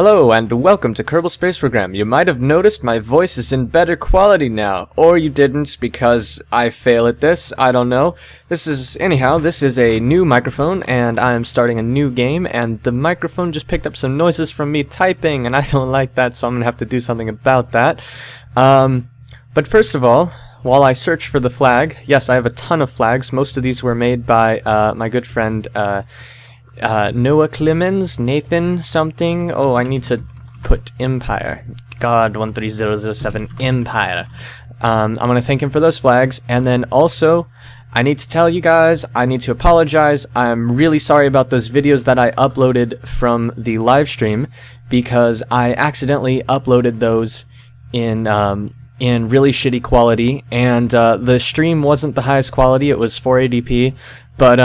Hello and welcome to Kerbal Space Program. You might have noticed my voice is in better quality now, or you didn't because I fail at this, I don't know. This is a new microphone and I'm starting a new game and the microphone just picked up some noises from me typing and I don't like that, so I'm gonna have to do something about that. But first of all, while I search for the flag, yes, I have a ton of flags. Most of these were made by my good friend Noah Clemens, Nathan something. Oh, I need to put Empire. God 13007 Empire. I'm gonna thank him for those flags, and then also I need to tell you guys, I need to apologize. I'm really sorry about those videos that I uploaded from the live stream because I accidentally uploaded those in really shitty quality, and the stream wasn't the highest quality. It was 480p, but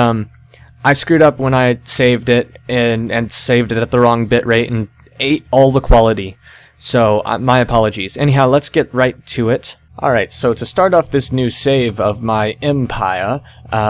I screwed up when I saved it and saved it at the wrong bitrate and ate all the quality. So my apologies. Anyhow, let's get right to it. Alright, so to start off this new save of my Empire,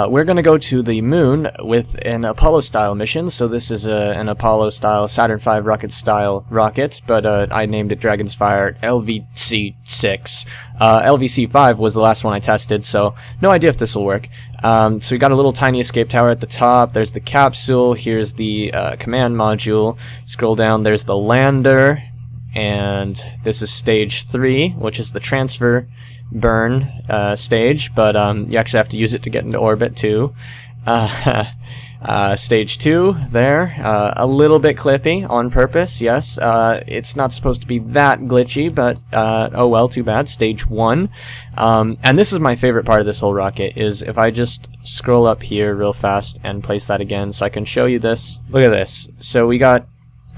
we're going to go to the moon with an Apollo-style mission. So this is an Apollo-style, Saturn V rocket-style rocket, but I named it Dragon's Fire LVC-6. LVC-5 was the last one I tested, so no idea if this will work. So we got a little tiny escape tower at the top. There's the capsule. Here's the command module. Scroll down, there's the lander. And this is stage 3, which is the transfer burn stage, but you actually have to use it to get into orbit too. Stage 2 there, a little bit clippy on purpose, yes. It's not supposed to be that glitchy, but oh well, too bad. Stage 1. And this is my favorite part of this whole rocket, is if I just scroll up here real fast and place that again so I can show you this. Look at this. So we got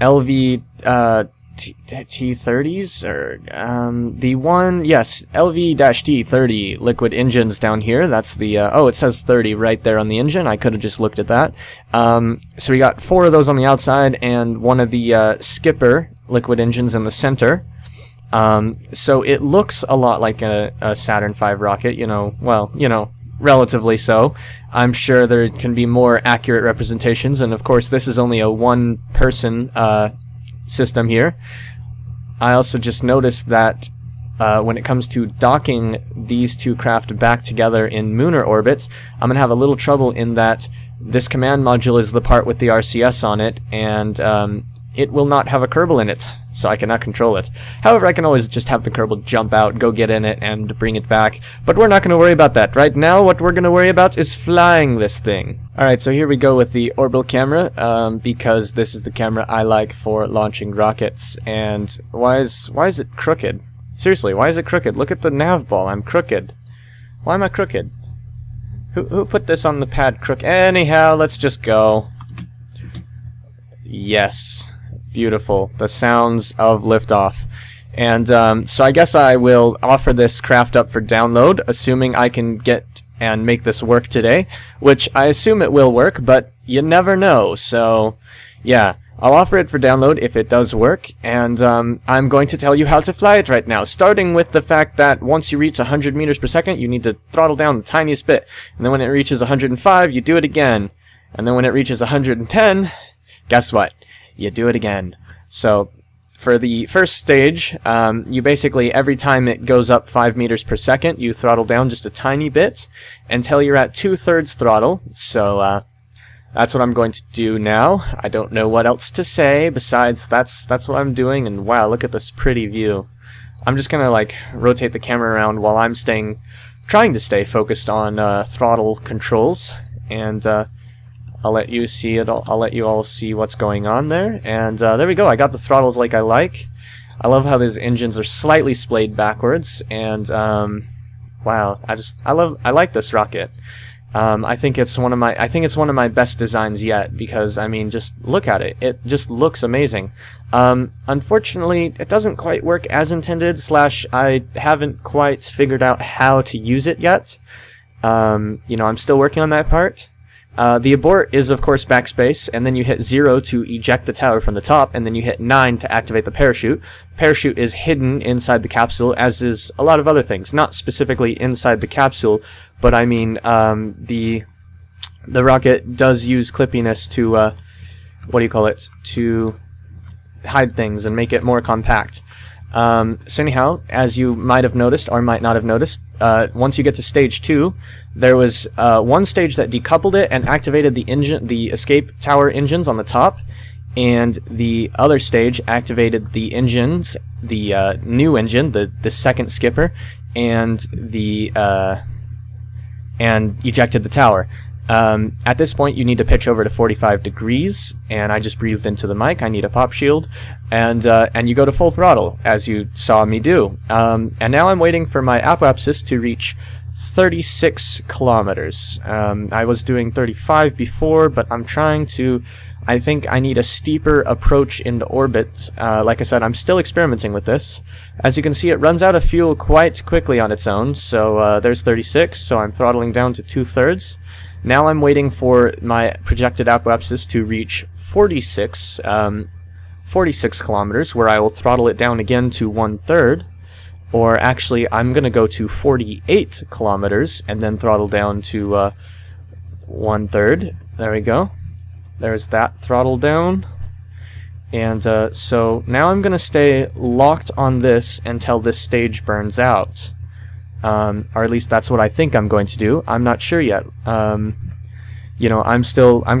LV T30s, or the one, yes, LV-T30 liquid engines down here. That's the oh, it says 30 right there on the engine. I could have just looked at that. So we got 4 of those on the outside and one of the skipper liquid engines in the center. So it looks a lot like a Saturn V rocket, you know, well, you know, relatively so. I'm sure there can be more accurate representations, and of course this is only a one-person system here. I also just noticed that when it comes to docking these two craft back together in Lunar orbits, I'm gonna have a little trouble in that this command module is the part with the RCS on it, and it will not have a Kerbal in it, so I cannot control it. However, I can always just have the Kerbal jump out, go get in it, and bring it back. But we're not going to worry about that. Right now, what we're going to worry about is flying this thing. Alright, so here we go with the orbital camera, because this is the camera I like for launching rockets. And why is it crooked? Seriously, why is it crooked? Look at the nav ball, I'm crooked. Why am I crooked? Who put this on the pad crooked? Anyhow, let's just go. Yes. Beautiful. The sounds of liftoff. And so I guess I will offer this craft up for download, assuming I can get and make this work today, which I assume it will work, but you never know. So yeah, I'll offer it for download if it does work, and I'm going to tell you how to fly it right now, starting with the fact that once you reach 100 meters per second, you need to throttle down the tiniest bit, and then when it reaches 105, you do it again, and then when it reaches 110, guess what? You do it again. So for the first stage, you basically, every time it goes up 5 meters per second, you throttle down just a tiny bit until you're at 2/3 throttle. So that's what I'm going to do now. I don't know what else to say besides that's what I'm doing. And wow, look at this pretty view. I'm just gonna like rotate the camera around while I'm trying to stay focused on throttle controls, and I'll let you see it. I'll let you all see what's going on there. And there we go. I got the throttles like I like. I love how these engines are slightly splayed backwards. And wow, I like this rocket. I think it's one of my best designs yet, because I mean, just look at it. It just looks amazing. Unfortunately, it doesn't quite work as intended. / I haven't quite figured out how to use it yet. You know, I'm still working on that part. The abort is, of course, backspace, and then you hit 0 to eject the tower from the top, and then you hit 9 to activate the parachute. Parachute is hidden inside the capsule, as is a lot of other things. Not specifically inside the capsule, but I mean, the rocket does use clippiness to, what do you call it, to hide things and make it more compact. So anyhow, as you might have noticed or might not have noticed, once you get to stage 2, there was one stage that decoupled it and activated the escape tower engines on the top, and the other stage activated the engines, the new engine, the second skipper, and ejected the tower. At this point, you need to pitch over to 45 degrees, and I just breathed into the mic. I need a pop shield, and you go to full throttle, as you saw me do. And now I'm waiting for my apoapsis to reach 36 kilometers. I was doing 35 before, but I'm trying to... I think I need a steeper approach into orbit. Like I said, I'm still experimenting with this. As you can see, it runs out of fuel quite quickly on its own, so there's 36, so I'm throttling down to 2/3. Now I'm waiting for my projected apoapsis to reach 46 kilometers, where I will throttle it down again to 1/3. Or actually, I'm going to go to 48 kilometers and then throttle down to 1/3. There we go. There's that throttle down. And so now I'm going to stay locked on this until this stage burns out. Or at least that's what I think I'm going to do. I'm not sure yet. You know, I'm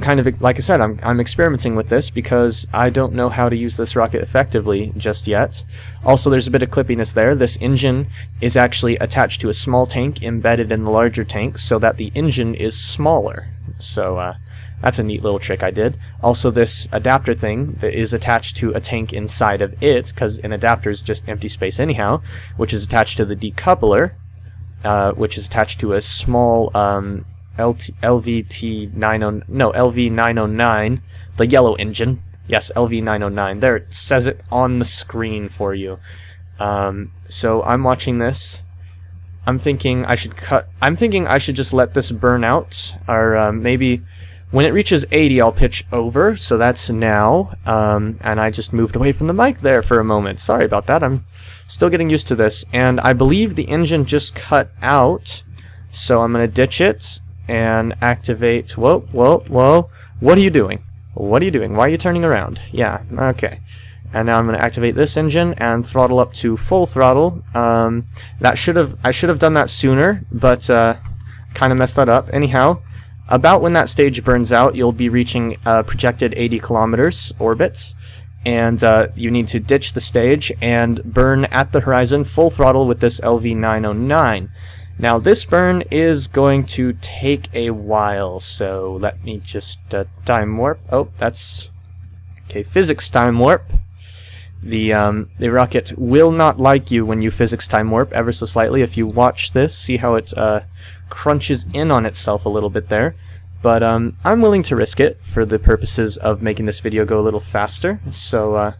kind of, like I said, I'm experimenting with this because I don't know how to use this rocket effectively just yet. Also, there's a bit of clippiness there. This engine is actually attached to a small tank embedded in the larger tank so that the engine is smaller. So, that's a neat little trick I did. Also, this adapter thing that is attached to a tank inside of it, because an adapter is just empty space anyhow, which is attached to the decoupler, which is attached to a small LV909, the yellow engine. Yes, LV909. There, it says it on the screen for you. So I'm watching this. I'm thinking I should just let this burn out, or maybe when it reaches 80, I'll pitch over. So that's now. And I just moved away from the mic there for a moment. Sorry about that. I'm still getting used to this. And I believe the engine just cut out. So I'm going to ditch it and activate. Whoa, whoa, whoa. What are you doing? What are you doing? Why are you turning around? Yeah, okay. And now I'm going to activate this engine and throttle up to full throttle. I should have done that sooner, but kind of messed that up. Anyhow, about when that stage burns out, you'll be reaching projected 80 kilometers orbit, and you need to ditch the stage and burn at the horizon full throttle with this LV909. Now this burn is going to take a while, so let me just time warp. Oh, that's okay. Physics time warp. The rocket will not like you when you physics time warp ever so slightly. If you watch this, see how it crunches in on itself a little bit there. But I'm willing to risk it for the purposes of making this video go a little faster. So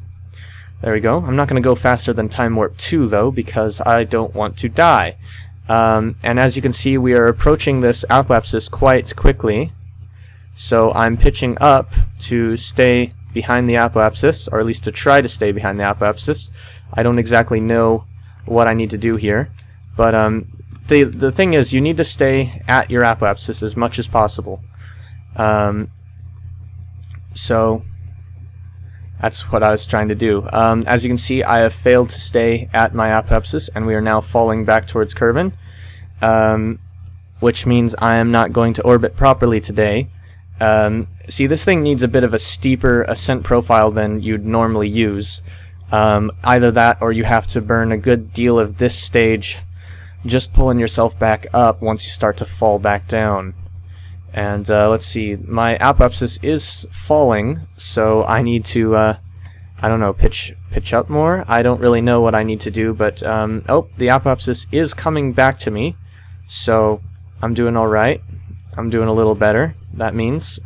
there we go. I'm not going to go faster than time warp 2 though, because I don't want to die. And as you can see, we are approaching this apoapsis quite quickly. So I'm pitching up to stay behind the apoapsis, or at least to try to stay behind the apoapsis. I don't exactly know what I need to do here, but the thing is, you need to stay at your apoapsis as much as possible. So that's what I was trying to do. As you can see, I have failed to stay at my apoapsis, and we are now falling back towards Kerbin, which means I am not going to orbit properly today. See, this thing needs a bit of a steeper ascent profile than you'd normally use. Either that, or you have to burn a good deal of this stage just pulling yourself back up once you start to fall back down. And let's see, my apoapsis is falling, so I need to, I don't know, pitch up more? I don't really know what I need to do, but, oh, the apoapsis is coming back to me, so I'm doing alright. I'm doing a little better, that means.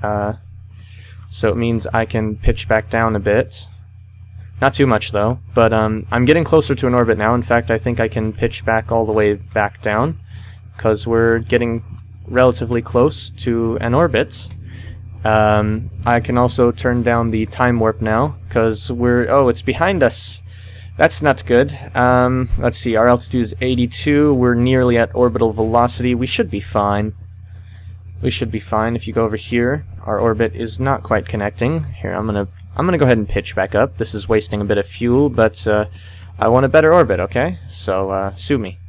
So it means I can pitch back down a bit. Not too much though, but I'm getting closer to an orbit now. In fact, I think I can pitch back all the way back down, because we're getting relatively close to an orbit. I can also turn down the time warp now, because oh, it's behind us. That's not good. Let's see, our altitude is 82. We're nearly at orbital velocity. We should be fine. We should be fine. If you go over here, our orbit is not quite connecting. Here, I'm going to I'm gonna go ahead and pitch back up. This is wasting a bit of fuel, but I want a better orbit, okay? So sue me.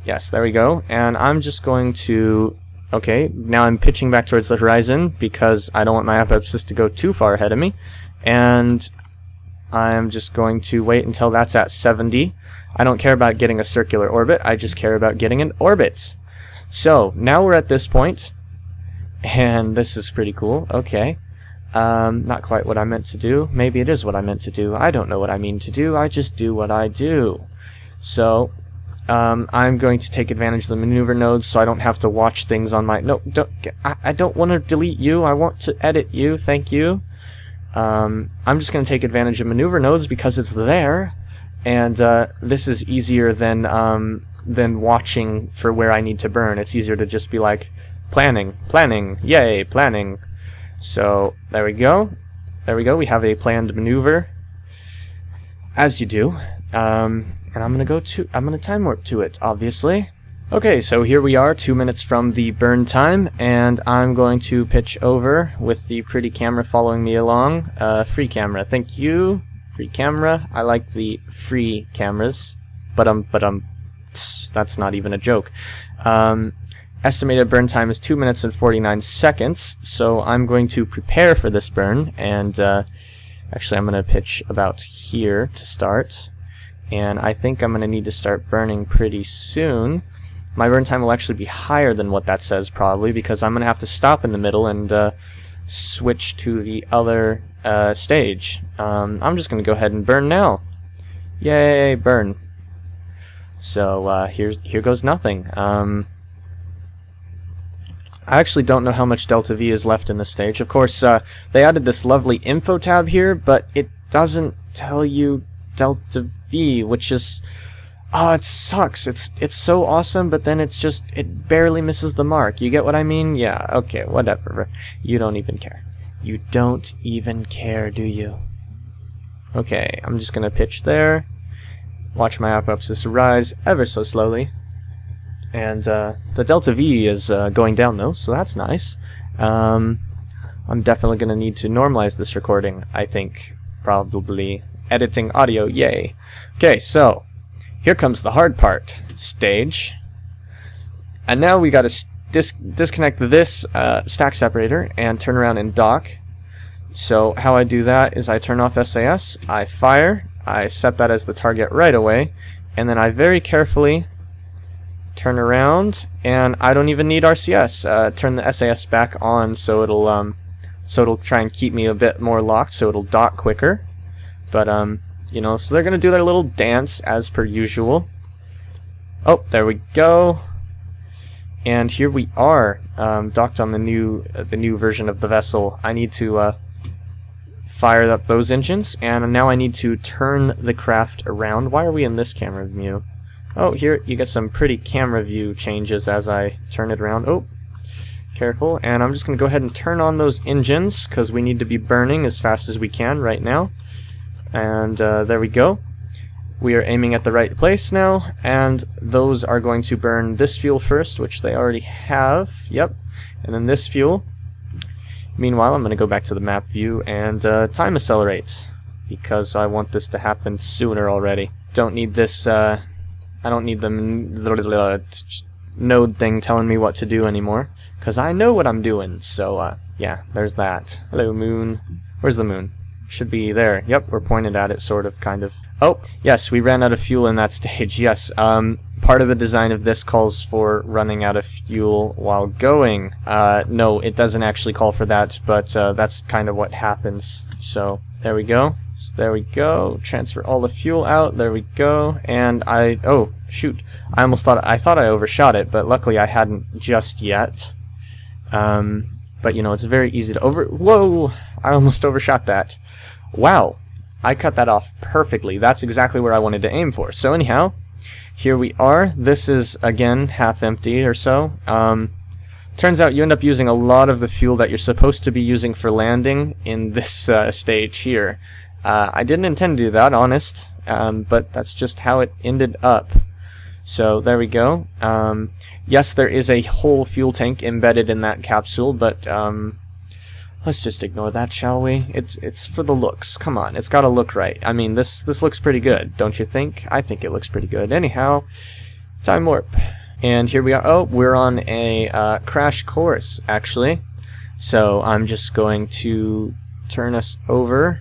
Yes, there we go. And I'm just going to... Okay, now I'm pitching back towards the horizon because I don't want my apoapsis to go too far ahead of me. And I'm just going to wait until that's at 70. I don't care about getting a circular orbit, I just care about getting an orbit. So, now we're at this point, and this is pretty cool. Okay. Not quite what I meant to do. Maybe it is what I meant to do. I don't know what I mean to do, I just do what I do. So, I'm going to take advantage of the maneuver nodes so I don't have to watch things on my... No, I don't want to delete you, I want to edit you, thank you. I'm just going to take advantage of maneuver nodes because it's there, and this is easier than watching for where I need to burn. It's easier to just be like, planning, yay, planning. So, there we go. There we go, we have a planned maneuver, as you do. And I'm gonna time warp to it, obviously. Okay, so here we are, 2 minutes from the burn time, and I'm going to pitch over with the pretty camera following me along. Free camera, thank you. Free camera. I like the free cameras, but that's not even a joke. Estimated burn time is 2 minutes and 49 seconds, so I'm going to prepare for this burn, and actually I'm going to pitch about here to start. And I think I'm going to need to start burning pretty soon. My burn time will actually be higher than what that says, probably, because I'm going to have to stop in the middle and switch to the other stage. I'm just going to go ahead and burn now. Yay, burn. So here goes nothing. I actually don't know how much Delta V is left in this stage. Of course, they added this lovely info tab here, but it doesn't tell you Delta V, which is... Oh, it sucks. It's so awesome, but then it's just... It barely misses the mark. You get what I mean? Yeah, okay, whatever. You don't even care. You don't even care, do you? Okay, I'm just gonna pitch there. Watch my apoapsis rise ever so slowly. And the Delta V is going down though, so that's nice. I'm definitely gonna need to normalize this recording, I think. Probably. Editing audio, yay. Okay, so here comes the hard part. Stage. And now we gotta disconnect this stack separator and turn around and dock. So how I do that is I turn off SAS, I fire, I set that as the target right away, and then I very carefully turn around, and I don't even need RCS. Turn the SAS back on so it'll try and keep me a bit more locked, so it'll dock quicker. But you know, so they're gonna do their little dance as per usual. Oh, there we go. And here we are, docked on the new version of the vessel. I need to fire up those engines, and now I need to turn the craft around. Why are we in this camera view? Oh, here you get some pretty camera view changes as I turn it around. Oh, careful. And I'm just going to go ahead and turn on those engines, because we need to be burning as fast as we can right now. And there we go. We are aiming at the right place now, and those are going to burn this fuel first, which they already have. Yep. And then this fuel. Meanwhile, I'm going to go back to the map view and time accelerate, because I want this to happen sooner already. Don't need this, I don't need the node thing telling me what to do anymore, because I know what I'm doing. So, yeah, there's that. Hello, moon. Where's the moon? Should be there. Yep, we're pointed at it, sort of, kind of. Oh, yes, we ran out of fuel in that stage. Yes, part of the design of this calls for running out of fuel while going. No, it doesn't actually call for that, but that's kind of what happens. So, there we go. So there we go. Transfer all the fuel out. There we go. And oh, shoot. I thought I overshot it, but luckily I hadn't just yet. But, you know, it's very easy to Whoa! I almost overshot that. Wow. I cut that off perfectly. That's exactly where I wanted to aim for. So anyhow, here we are. This is, again, half empty or so. Turns out you end up using a lot of the fuel that you're supposed to be using for landing in this stage here. I didn't intend to do that, honest, but that's just how it ended up. So there we go. Yes, there is a whole fuel tank embedded in that capsule, but Let's just ignore that, shall we? It's for the looks. Come on, it's gotta look right. I mean, this looks pretty good, don't you think? I think it looks pretty good. Anyhow, time warp. And here we are. Oh, we're on a crash course, actually. So I'm just going to turn us over,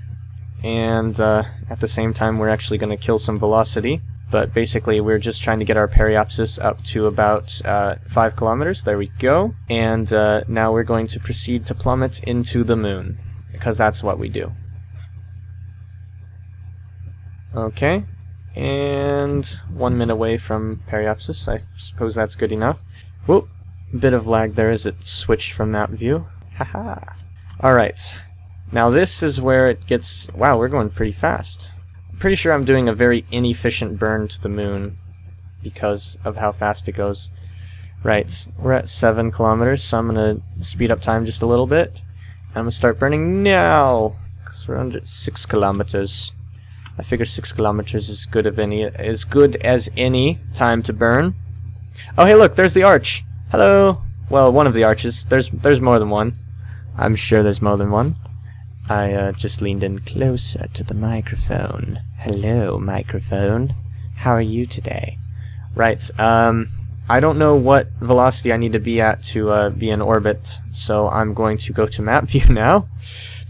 and at the same time we're actually going to kill some velocity. But basically we're just trying to get our periapsis up to about 5 kilometers. There we go. And now we're going to proceed to plummet into the moon, because that's what we do. Okay. And 1 minute away from periapsis. I suppose that's good enough. Whoop. Bit of lag there as it switched from map view. Haha. Alright. Now this is where it gets... Wow, we're going pretty fast. Pretty sure I'm doing a very inefficient burn to the moon because of how fast it goes. Right, we're at 7 kilometers, so I'm gonna speed up time just a little bit. I'm gonna start burning now, because we're under 6 kilometers. I figure 6 kilometers is good as any time to burn. Oh hey look, there's the arch. Hello. Well, one of the arches. There's more than one. I'm sure there's more than one. I just leaned in closer to the microphone. Hello, microphone. How are you today? Right, I don't know what velocity I need to be at to be in orbit, so I'm going to go to map view now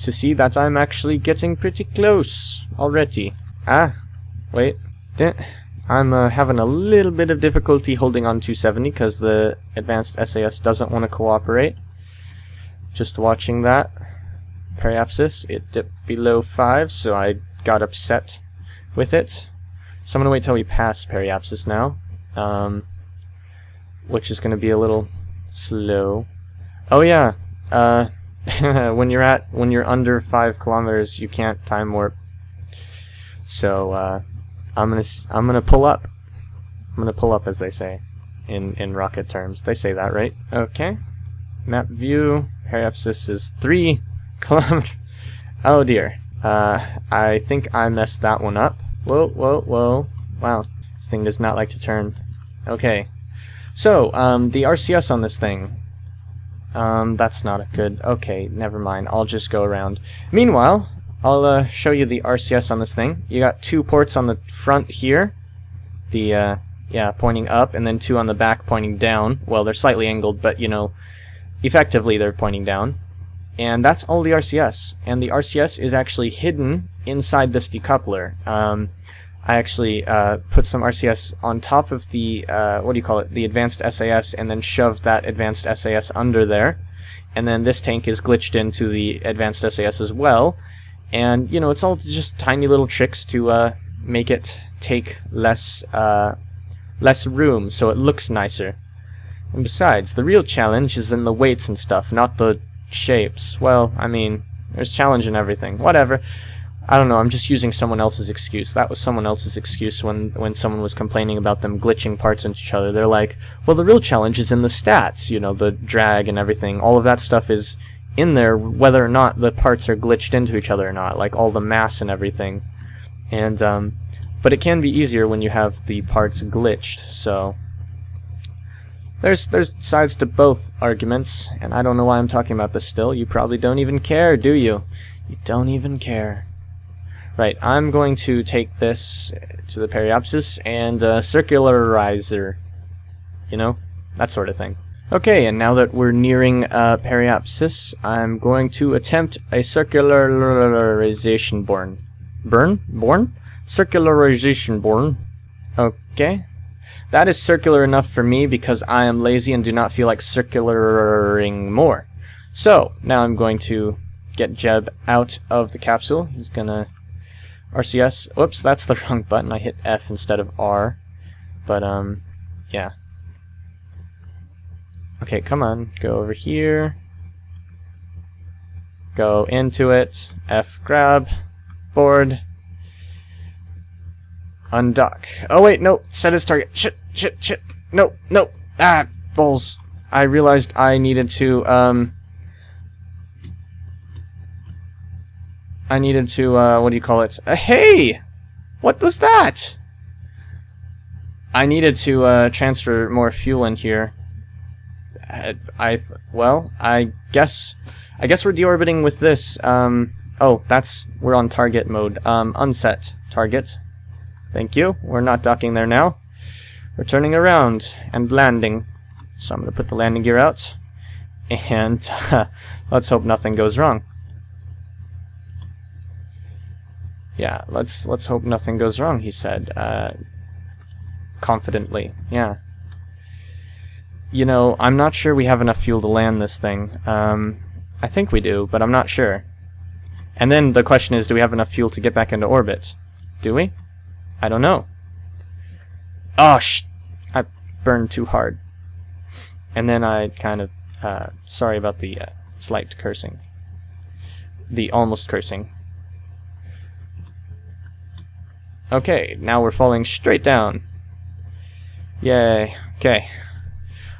to see that I'm actually getting pretty close already. Ah, wait. I'm having a little bit of difficulty holding on 270 because the advanced SAS doesn't want to cooperate. Just watching that. Periapsis, it dipped below 5, so I got upset with it. So I'm going to wait till we pass periapsis now, which is going to be a little slow. Oh yeah, when you're under 5 kilometers, you can't time warp. So I'm gonna pull up. I'm gonna pull up, as they say in rocket terms. They say that, right? Okay. Map view. Periapsis is 3 kilometers. Oh dear. I think I messed that one up. Whoa, whoa, whoa. Wow. This thing does not like to turn. Okay. So, the RCS on this thing. That's not a good... Okay, never mind. I'll just go around. Meanwhile, I'll show you the RCS on this thing. You got 2 ports on the front here. The, yeah, pointing up, and then 2 on the back pointing down. Well, they're slightly angled, but, you know, effectively they're pointing down. And that's all the RCS. And the RCS is actually hidden inside this decoupler. I actually put some RCS on top of the, what do you call it, the advanced SAS, and then shoved that advanced SAS under there. And then this tank is glitched into the advanced SAS as well. And, you know, it's all just tiny little tricks to make it take less room, so it looks nicer. And besides, the real challenge is in the weights and stuff, not the shapes. Well, I mean, there's challenge in everything. Whatever. I don't know, I'm just using someone else's excuse. That was someone else's excuse when someone was complaining about them glitching parts into each other. They're like, well, the real challenge is in the stats, you know, the drag and everything. All of that stuff is in there, whether or not the parts are glitched into each other or not, like all the mass and everything. And, but it can be easier when you have the parts glitched, so... There's sides to both arguments, and I don't know why I'm talking about this still. You probably don't even care, do you? You don't even care. Right, I'm going to take this to the periapsis and circularizer. You know, that sort of thing. Okay, and now that we're nearing periapsis, I'm going to attempt a circularization born. Born? Circularization born. Okay. That is circular enough for me because I am lazy and do not feel like circularing more. So, now I'm going to get Jeb out of the capsule. He's gonna... RCS. Whoops, that's the wrong button. I hit F instead of R. But, yeah. Okay, come on. Go over here. Go into it. F grab. Board. Undock. Oh wait, no. Set as target. Shit. No. Ah, balls. I realized I needed to, what do you call it? Hey! What was that? I needed to, transfer more fuel in here. I guess we're deorbiting with this. Oh, we're on target mode. Unset target. Thank you. We're not docking there now. We're turning around and landing. So I'm going to put the landing gear out. And let's hope nothing goes wrong. Yeah, let's hope nothing goes wrong, he said. Confidently. Yeah. You know, I'm not sure we have enough fuel to land this thing. I think we do, but I'm not sure. And then the question is, do we have enough fuel to get back into orbit? Do we? I don't know. Oh, I burned too hard. And then I kind of... sorry about the slight cursing. The almost cursing. Okay, now we're falling straight down. Yay. Okay.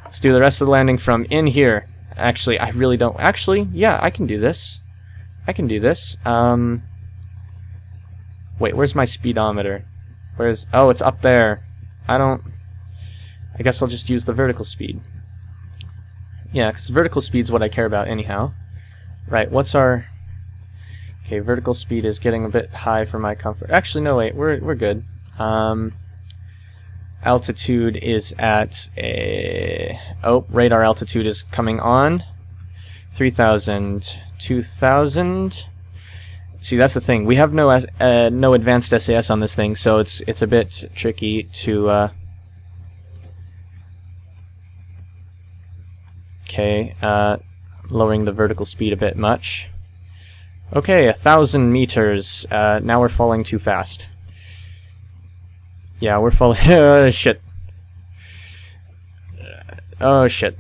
Let's do the rest of the landing from in here. Actually, I really don't... Actually, yeah, I can do this. I can do this. Wait, where's my speedometer? Where's... Oh, it's up there. I guess I'll just use the vertical speed. Yeah, because vertical speed's what I care about anyhow. Right, what's our... Okay, vertical speed is getting a bit high for my comfort. Actually, no, wait, we're good. Altitude is at a... Oh, radar altitude is coming on. 3,000, 2,000. See, that's the thing. We have no advanced SAS on this thing, so it's a bit tricky to... Okay, lowering the vertical speed a bit much. Okay, 1,000 meters. Now we're falling too fast. Yeah, we're falling... shit. Oh, shit.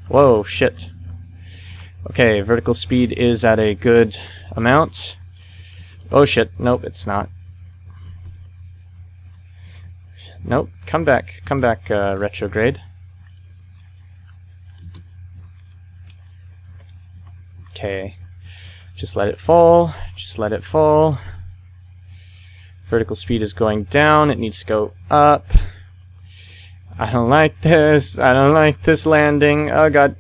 Whoa, shit. Okay, vertical speed is at a good amount. Oh, shit. Nope, it's not. Nope, come back, retrograde. Okay, just let it fall, just let it fall. Vertical speed is going down, it needs to go up. I don't like this, I don't like this landing, oh god.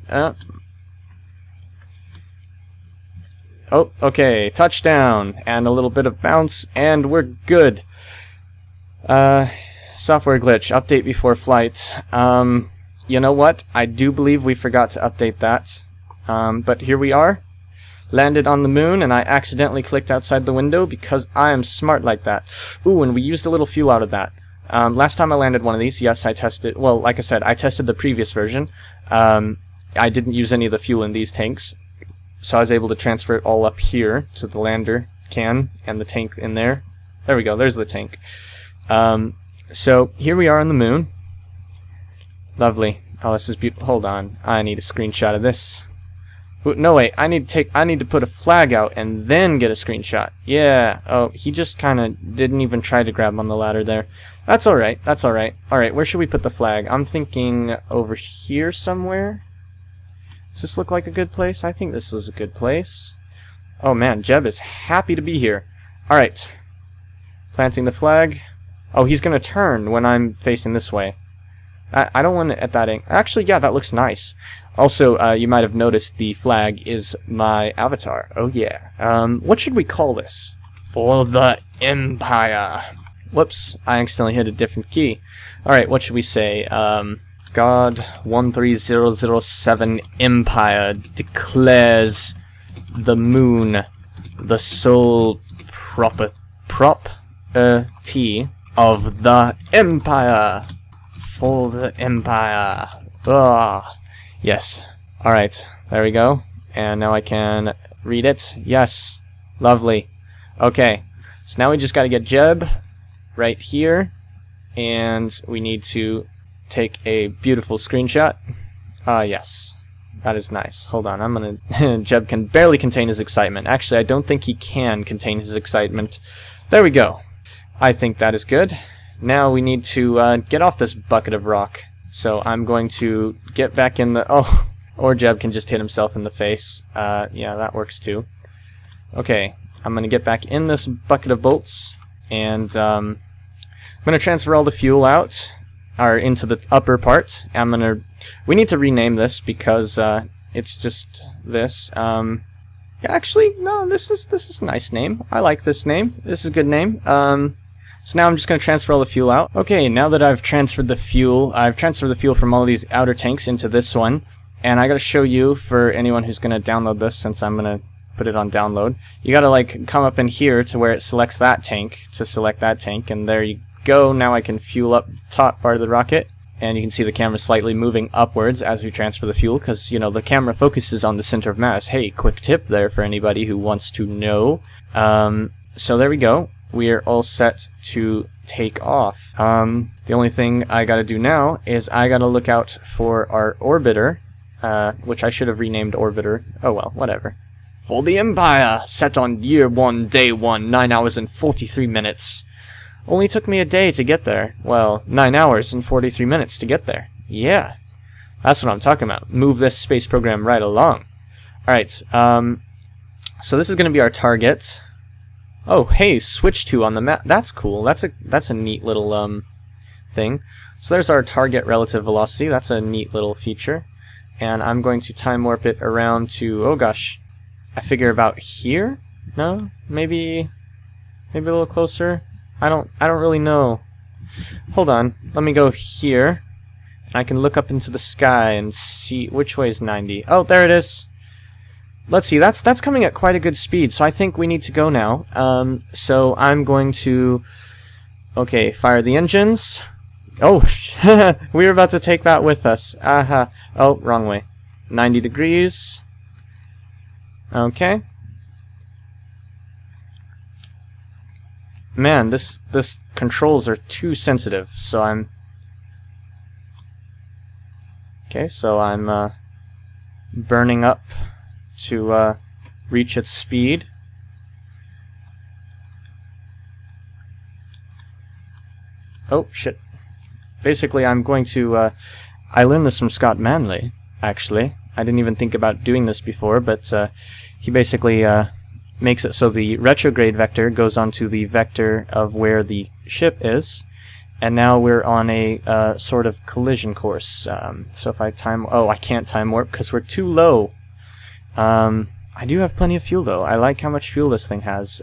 Oh, okay, touchdown, and a little bit of bounce, and we're good. Software glitch, update before flight. You know what? I do believe we forgot to update that. But here we are. Landed on the moon, and I accidentally clicked outside the window because I am smart like that. Ooh, and we used a little fuel out of that. Last time I landed one of these, yes, I tested... Well, like I said, I tested the previous version. I didn't use any of the fuel in these tanks, so I was able to transfer it all up here to the lander can and the tank in there. There we go, there's the tank. So here we are on the moon. Lovely. Oh, this is beautiful. Hold on, I need a screenshot of this. Ooh, no wait, I need to put a flag out and then get a screenshot. Yeah. Oh, he just kind of didn't even try to grab on the ladder there. That's all right. That's all right. All right, where should we put the flag? I'm thinking over here somewhere. Does this look like a good place? I think this is a good place. Oh man, Jeb is happy to be here. All right. Planting the flag. Oh, he's gonna turn when I'm facing this way. I don't want it at that angle. Actually, yeah, that looks nice. Also, you might have noticed the flag is my avatar. Oh yeah. What should we call this? For the Empire. Whoops, I accidentally hit a different key. Alright, what should we say? God 13007 Empire declares the moon the sole property of the Empire. For the Empire. Ah, yes. Alright, there we go. And now I can read it. Yes. Lovely. Okay. So now we just gotta get Jeb right here. And we need to take a beautiful screenshot. Yes. That is nice. Hold on, I'm gonna... Jeb can barely contain his excitement. Actually, I don't think he can contain his excitement. There we go. I think that is good. Now we need to get off this bucket of rock. So I'm going to get back in the... Oh, or Jeb can just hit himself in the face. Yeah, that works too. Okay, I'm going to get back in this bucket of bolts. And I'm gonna transfer all the fuel out, or into the upper part. We need to rename this because it's just this. Yeah, actually, no, this is a nice name. I like this name. This is a good name. So now I'm just going to transfer all the fuel out. Okay, now that I've transferred the fuel from all of these outer tanks into this one, and I got to show you, for anyone who's going to download this, since I'm going to put it on download, you got to like come up in here to where it selects that tank, to select that tank, and there you go. Now I can fuel up the top part of the rocket. And you can see the camera slightly moving upwards as we transfer the fuel, because, you know, the camera focuses on the center of mass. Hey, quick tip there for anybody who wants to know. So there we go. We are all set to take off. The only thing I gotta do now is I gotta look out for our orbiter, which I should have renamed orbiter. Oh well, whatever. For the Empire, set on year 1, day 1, 9 hours and 43 minutes. Only took me a day to get there. Well, 9 hours and 43 minutes to get there. Yeah, that's what I'm talking about. Move this space program right along. Alright, so this is going to be our target. Oh, hey, switch to on the map. That's cool. That's a neat little thing. So there's our target relative velocity. That's a neat little feature. And I'm going to time warp it around to, oh gosh, I figure about here? No? Maybe a little closer? I don't really know. Hold on. Let me go here. And I can look up into the sky and see which way is 90. Oh, there it is. Let's see. That's coming at quite a good speed, so I think we need to go now. So I'm going to okay, fire the engines. Oh, we were about to take that with us. Aha. Oh, wrong way. 90 degrees. Okay. Man, this controls are too sensitive, so I'm burning up to reach its speed. Oh shit. Basically, I'm going to I learned this from Scott Manley, actually. I didn't even think about doing this before, but he basically makes it so the retrograde vector goes onto the vector of where the ship is, and now we're on a sort of collision course. So if I time... Oh, I can't time warp because we're too low. I do have plenty of fuel, though. I like how much fuel this thing has.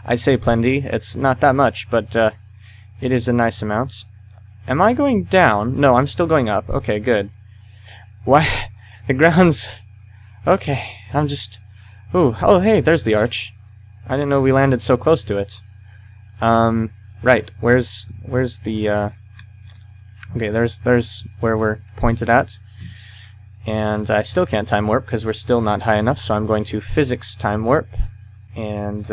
I say plenty. It's not that much, but it is a nice amount. Am I going down? No, I'm still going up. Okay, good. Why? The ground's... Okay, I'm just... Ooh, oh hey, there's the arch. I didn't know we landed so close to it. Right, where's the, okay, there's where we're pointed at. And I still can't time warp because we're still not high enough, so I'm going to physics time warp. And,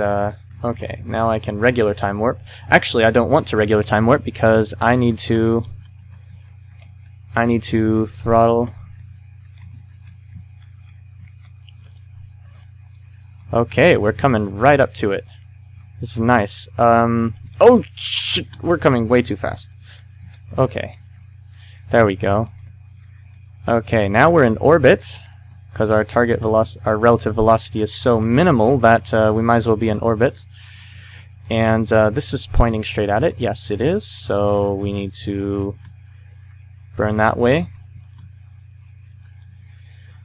okay, now I can regular time warp. Actually, I don't want to regular time warp because I need to throttle... Okay, we're coming right up to it. This is nice. Oh, shit! We're coming way too fast. Okay. There we go. Okay, now we're in orbit, because our relative velocity is so minimal that we might as well be in orbit. And this is pointing straight at it. Yes, it is. So we need to burn that way.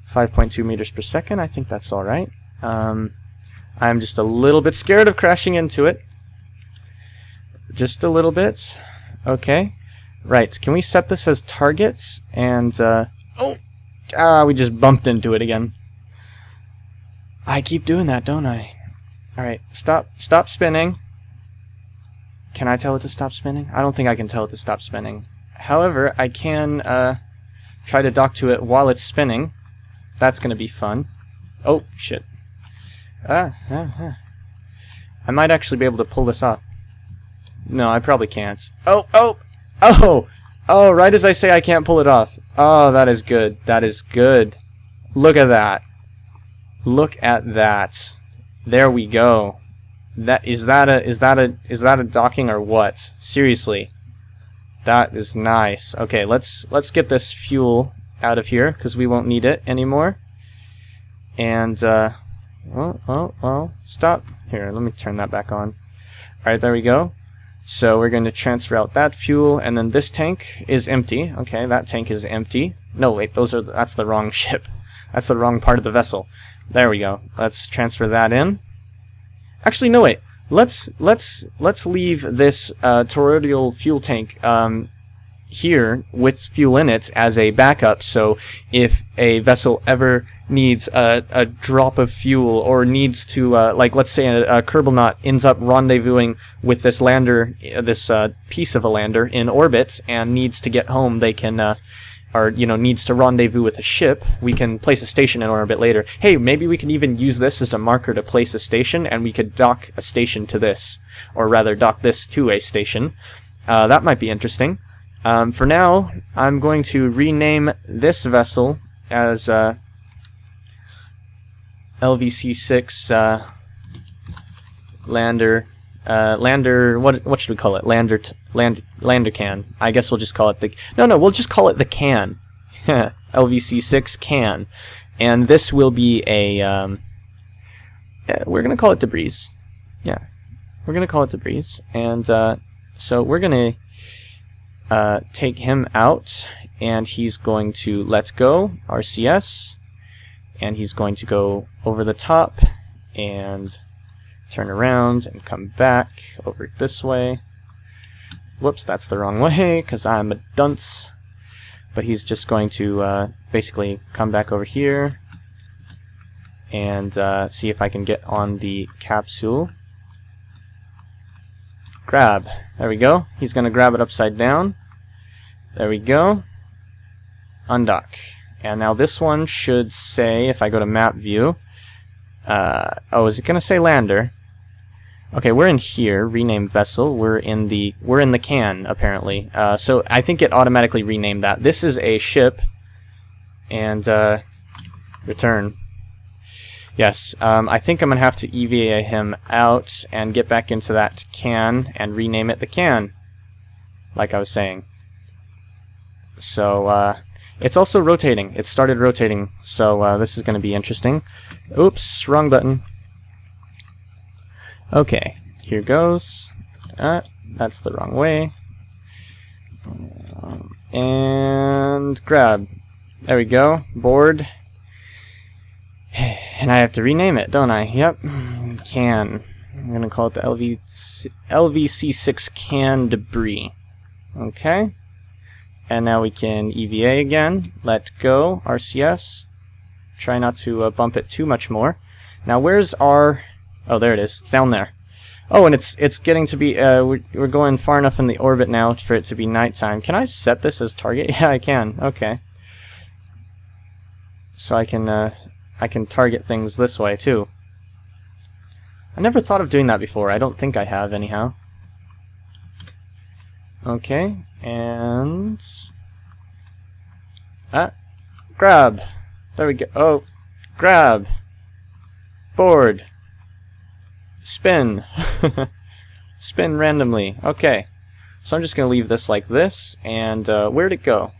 5.2 meters per second. I think that's all right. I'm just a little bit scared of crashing into it. Just a little bit. Okay. Right. Can we set this as targets? And, we just bumped into it again. I keep doing that, don't I? Alright. Stop spinning. Can I tell it to stop spinning? I don't think I can tell it to stop spinning. However, I can, try to dock to it while it's spinning. That's gonna be fun. Oh, shit. I might actually be able to pull this off. No, I probably can't. Oh, right as I say I can't pull it off. Oh, that is good. That is good. Look at that. Look at that. There we go. Is that a docking or what? Seriously. That is nice. Okay, let's get this fuel out of here because we won't need it anymore. And well, stop. Here, let me turn that back on. Alright, there we go. So we're going to transfer out that fuel, and then this tank is empty. Okay, that tank is empty. No, wait, that's the wrong ship. That's the wrong part of the vessel. There we go. Let's transfer that in. Actually, no, wait. Let's leave this toroidal fuel tank here with fuel in it as a backup, so if a vessel ever needs a drop of fuel, or needs to like, let's say a Kerbin ends up rendezvousing with this lander, this piece of a lander in orbit, and needs to get home, they can or needs to rendezvous with a ship, we can place a station in orbit later. Hey, maybe we can even use this as a marker to place a station, and we could dock a station to this, or rather dock this to a station. That might be interesting. For now, I'm going to rename this vessel as LVC6 Lander. What should we call it? Lander can. I guess we'll just call it the. No, we'll just call it the can. LVC6 can, and this will be a. We're gonna call it debris. Yeah, we're gonna call it debris, and so we're gonna take him out, and he's going to let go RCS, and he's going to go over the top and turn around and come back over this way. Whoops, that's the wrong way because I'm a dunce. But he's just going to basically come back over here and see if I can get on the capsule. Grab. There we go. He's going to grab it upside down. There we go. Undock. And now this one should say, if I go to map view, oh, is it going to say lander? Okay, we're in here, rename vessel. We're in the can, apparently. So I think it automatically renamed that. This is a ship, and return. Yes, I think I'm gonna have to EVA him out and get back into that can and rename it the can, like I was saying. So it's also rotating. It started rotating, so this is gonna be interesting. Oops, wrong button. Okay, here goes. That's the wrong way. And grab. There we go. Board. And I have to rename it, don't I? Yep. Can. I'm going to call it the LVC6 can debris. Okay. And now we can EVA again. Let go. RCS. Try not to bump it too much more. Now where's our... Oh, there it is. It's down there. Oh, and it's getting to be, we're going far enough in the orbit now for it to be nighttime. Can I set this as target? Yeah, I can. Okay. So I can target things this way too. I never thought of doing that before. I don't think I have, anyhow. Okay, and grab. There we go. Oh, grab. Board. Spin. Spin randomly. Okay. So I'm just going to leave this like this, and where'd it go?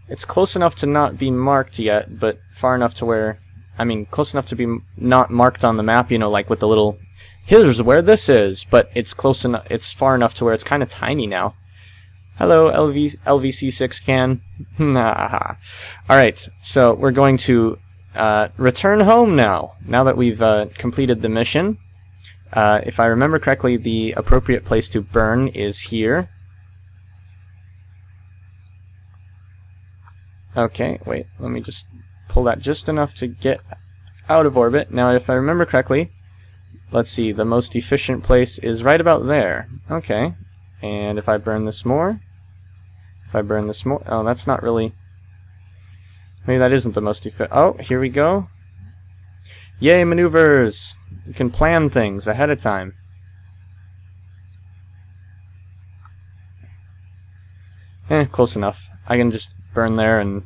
It's close enough to not be marked yet, but far enough to where, I mean, close enough to be not marked on the map, you know, like with the little, here's where this is, but it's close enough, it's far enough to where it's kind of tiny now. Hello, LVC6 can. Alright, so we're going to return home now that we've completed the mission. If I remember correctly, the appropriate place to burn is here. Okay, wait, let me just pull that just enough to get out of orbit. Now, if I remember correctly, let's see, the most efficient place is right about there. Okay, and if I burn this more, oh, that's not really, maybe that isn't the most efficient. Oh, here we go. Yay, maneuvers! You can plan things ahead of time. Close enough. I can just burn there, and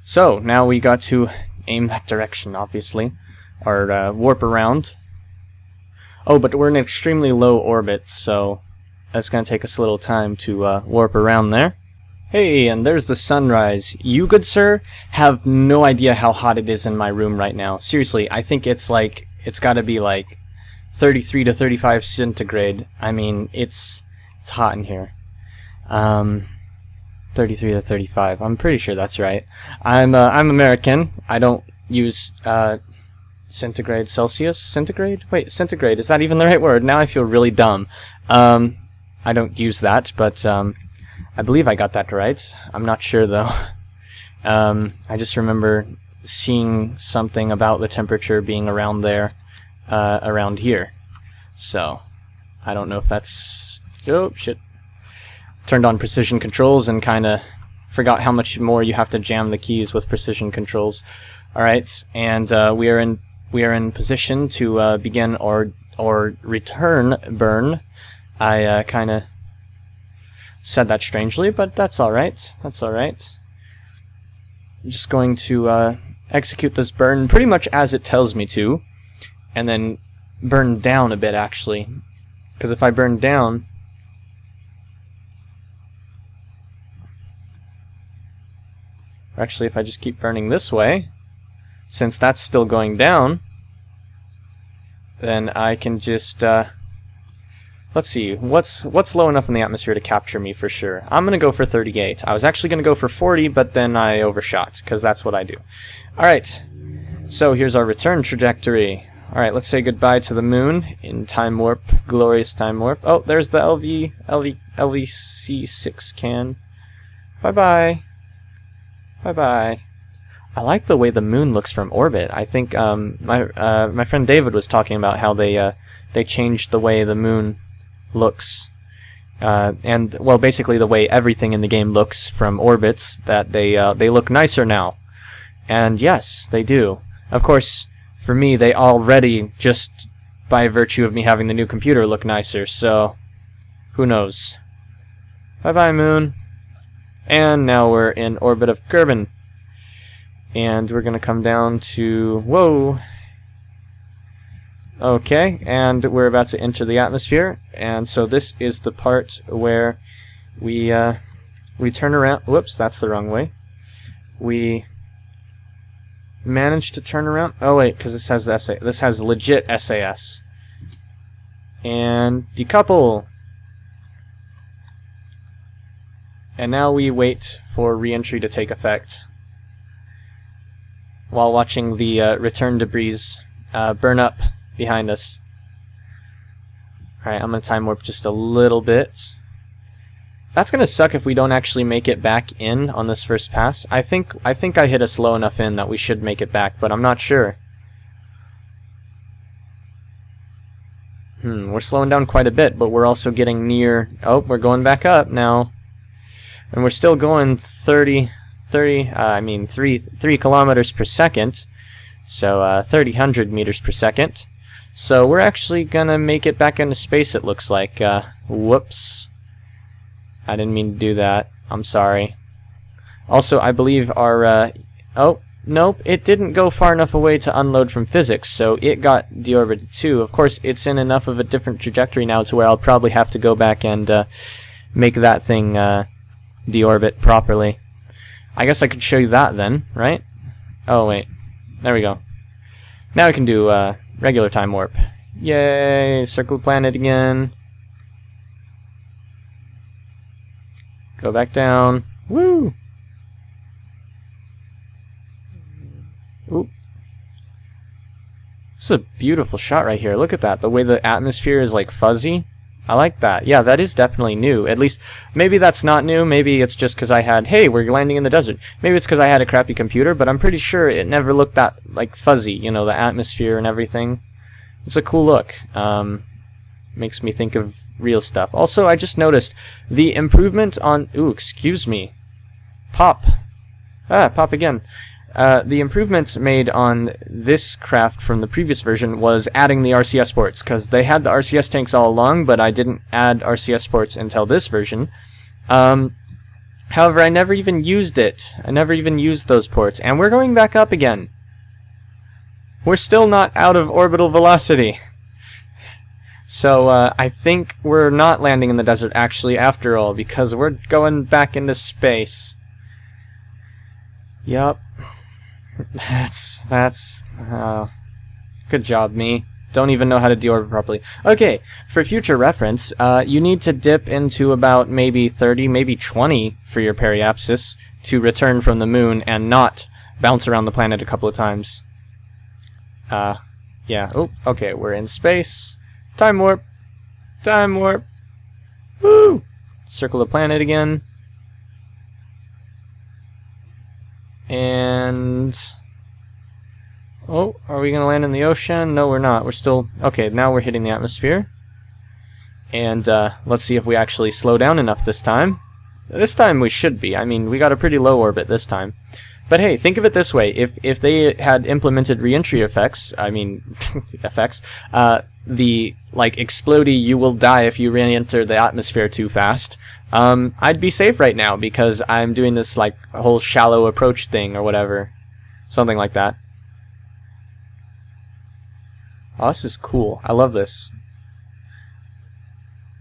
so now we got to aim that direction, obviously, or warp around. Oh, but we're in an extremely low orbit, so that's going to take us a little time to warp around there. Hey, and there's the sunrise. You, good sir, have no idea how hot it is in my room right now. Seriously, I think it's like, it's got to be like 33 to 35 centigrade. I mean, it's hot in here. 33 to 35. I'm pretty sure that's right. I'm American. I don't use centigrade. Celsius? Centigrade? Wait, centigrade. Is that even the right word? Now I feel really dumb. I don't use that, but I believe I got that right. I'm not sure though. I just remember seeing something about the temperature being around there, around here. So I don't know if that's... Oh shit. Turned on precision controls and kind of forgot how much more you have to jam the keys with precision controls. All right, and we are in position to begin or return burn. I kind of said that strangely, but that's all right. That's all right. I'm just going to execute this burn pretty much as it tells me to, and then burn down a bit actually, because if I burn down, or actually if I just keep burning this way, since that's still going down, then I can just let's see, what's low enough in the atmosphere to capture me for sure. I'm gonna go for 38. I was actually gonna go for 40, but then I overshot, because that's what I do. Alright, so here's our return trajectory. Alright, let's say goodbye to the moon in time warp, glorious time warp. Oh, there's the LVC6 can. Bye-bye. Bye-bye. I like the way the moon looks from orbit. I think my friend David was talking about how they changed the way the moon looks, and well, basically the way everything in the game looks from orbits. That they look nicer now, and yes, they do. Of course, for me, they already, just by virtue of me having the new computer, look nicer. So, who knows? Bye bye, moon. And now we're in orbit of Kerbin. And we're going to come down to... Whoa! Okay, and we're about to enter the atmosphere. And so this is the part where we turn around... Whoops, that's the wrong way. We managed to turn around... Oh wait, because this has this has legit SAS. And decouple! And now we wait for re-entry to take effect, while watching the return debris burn up behind us. Alright, I'm going to time warp just a little bit. That's going to suck if we don't actually make it back in on this first pass. I think I hit us low enough in that we should make it back, but I'm not sure. We're slowing down quite a bit, but we're also getting near... Oh, we're going back up now. And we're still going 3 kilometers per second, so 300 meters per second. So we're actually gonna make it back into space, it looks like. Whoops. I didn't mean to do that. I'm sorry. Also, I believe our... oh, nope, it didn't go far enough away to unload from physics, so it got deorbited too. Of course, it's in enough of a different trajectory now to where I'll probably have to go back and make that thing deorbit properly. I guess I could show you that then, right? Oh, wait. There we go. Now we can do regular time warp. Yay! Circle the planet again. Go back down. Woo! Oop. This is a beautiful shot right here. Look at that. The way the atmosphere is like fuzzy. I like that. Yeah, that is definitely new. At least, maybe that's not new. Maybe it's just because I had, hey, we're landing in the desert. Maybe it's because I had a crappy computer, but I'm pretty sure it never looked that, like, fuzzy, you know, the atmosphere and everything. It's a cool look. Makes me think of real stuff. Also, I just noticed the improvement on... Ooh, excuse me. Pop. Ah, pop again. The improvements made on this craft from the previous version was adding the RCS ports, because they had the RCS tanks all along, but I didn't add RCS ports until this version. However, I never even used it. I never even used those ports, and we're going back up again. We're still not out of orbital velocity. So, I think we're not landing in the desert, actually, after all, because we're going back into space. Yup. That's good job, me. don't even know how to deorbit properly. Okay, for future reference, you need to dip into about maybe 30, maybe 20 for your periapsis to return from the moon and not bounce around the planet a couple of times. Yeah. Oh, okay, we're in space. Time warp. Time warp. Woo! Circle the planet again. And... oh, are we going to land in the ocean? No, we're not. We're still... okay, now we're hitting the atmosphere. And let's see if we actually slow down enough this time. This time we should be. I mean, we got a pretty low orbit this time. But hey, think of it this way. If they had implemented re-entry effects, I mean, effects, the, like, explodey, you will die if you re-enter the atmosphere too fast, I'd be safe right now because I'm doing this, like, whole shallow approach thing or whatever. Something like that. Oh, this is cool. I love this.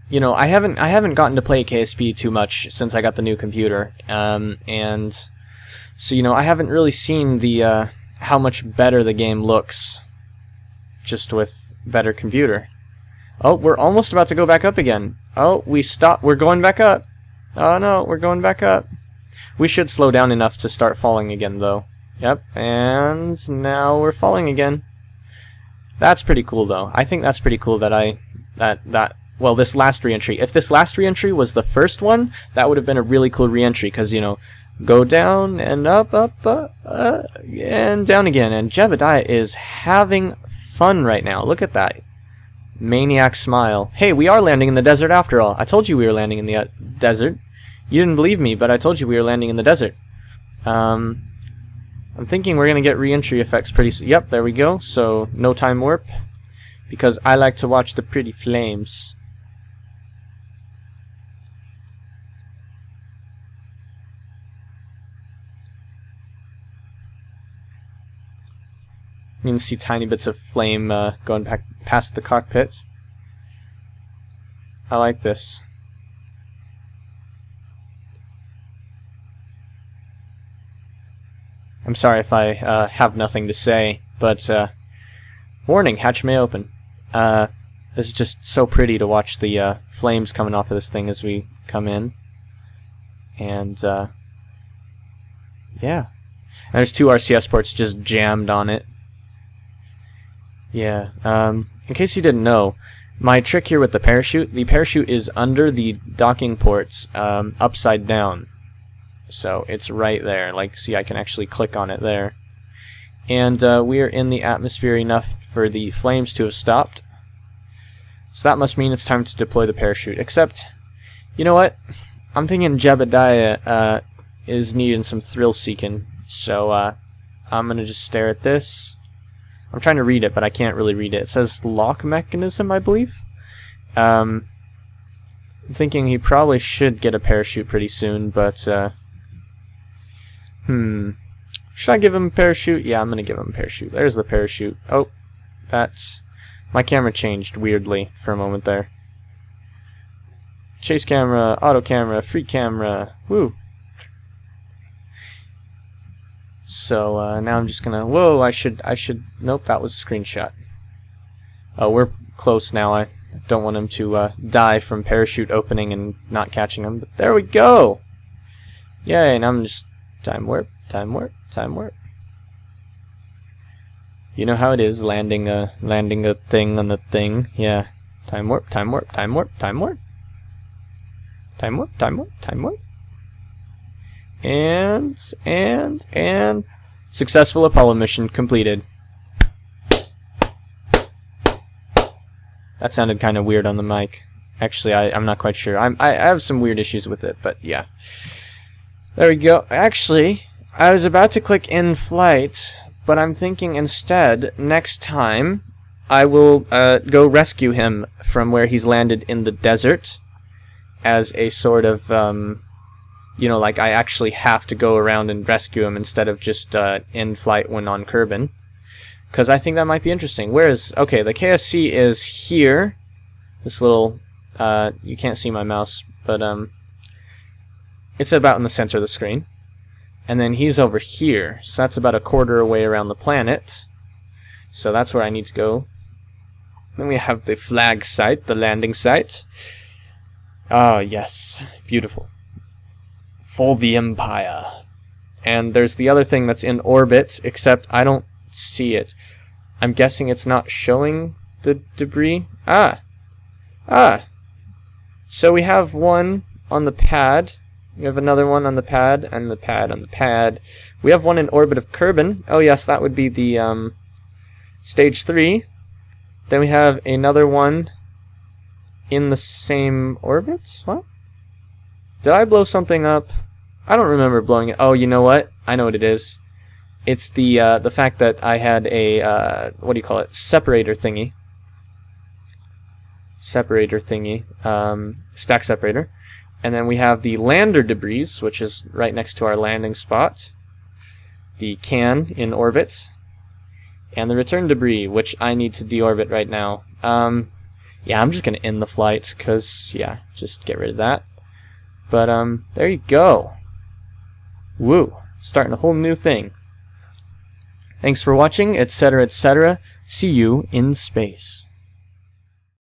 You know, I haven't gotten to play KSP too much since I got the new computer, and so, you know, I haven't really seen the how much better the game looks just with better computer. Oh, we're almost about to go back up again. Oh, we stopped. We're going back up. Oh no, we're going back up. We should slow down enough to start falling again, though. Yep, and now we're falling again. That's pretty cool, though. I think that's pretty cool that well, this last re-entry. If this last re-entry was the first one, that would have been a really cool re-entry, because, you know, go down and up, and down again. And Jebediah is having fun right now. Look at that. Maniac smile. Hey, we are landing in the desert after all. I told you we were landing in the desert. You didn't believe me, but I told you we were landing in the desert. I'm thinking we're going to get re-entry effects pretty soon. Yep, there we go. So, no time warp. Because I like to watch the pretty flames. You can see tiny bits of flame going back past the cockpit. I like this. I'm sorry if I have nothing to say, but warning, hatch may open. This is just so pretty to watch the flames coming off of this thing as we come in. And yeah. And there's 2 RCS ports just jammed on it. Yeah, in case you didn't know, my trick here with the parachute is under the docking ports, upside down. So it's right there. Like, see, I can actually click on it there. And we are in the atmosphere enough for the flames to have stopped. So that must mean it's time to deploy the parachute. Except, you know what? I'm thinking Jebediah is needing some thrill-seeking. So I'm going to just stare at this. I'm trying to read it, but I can't really read it. It says lock mechanism, I believe. I'm thinking he probably should get a parachute pretty soon, but should I give him a parachute? Yeah, I'm gonna give him a parachute. There's the parachute. Oh, that's... my camera changed weirdly for a moment there. Chase camera, auto camera, free camera. Woo! So now I'm just gonna... whoa, I should... nope, that was a screenshot. Oh, we're close now. I don't want him to die from parachute opening and not catching him. But there we go! Yay, and I'm just... time warp, time warp, time warp. You know how it is, landing a thing on the thing. Yeah. Time warp, time warp, time warp, time warp. Time warp, time warp, time warp. And successful Apollo mission completed. That sounded kind of weird on the mic. Actually, I'm not quite sure. I have some weird issues with it, but yeah. There we go. Actually, I was about to click in flight, but I'm thinking instead, next time, I will go rescue him from where he's landed in the desert as a sort of, you know, like I actually have to go around and rescue him instead of just in flight when on Kerbin. Because I think that might be interesting. Whereas, okay, the KSC is here. This little, you can't see my mouse, but it's about in the center of the screen. And then he's over here, so that's about a quarter away around the planet. So that's where I need to go. Then we have the flag site, the landing site. Ah, yes. Beautiful. For the Empire. And there's the other thing that's in orbit, except I don't see it. I'm guessing it's not showing the debris. Ah! So we have one on the pad. We have another one on the pad, and the pad on the pad. We have one in orbit of Kerbin. Oh yes, that would be the stage 3. Then we have another one in the same orbit? What? Did I blow something up? I don't remember blowing it. Oh, you know what? I know what it is. It's the fact that I had a what do you call it? Separator thingy. Stack separator. And then we have the lander debris, which is right next to our landing spot. The can in orbit. And the return debris, which I need to deorbit right now. Yeah, I'm just going to end the flight, because, yeah, just get rid of that. But, there you go. Woo. Starting a whole new thing. Thanks for watching, etc., etc. See you in space.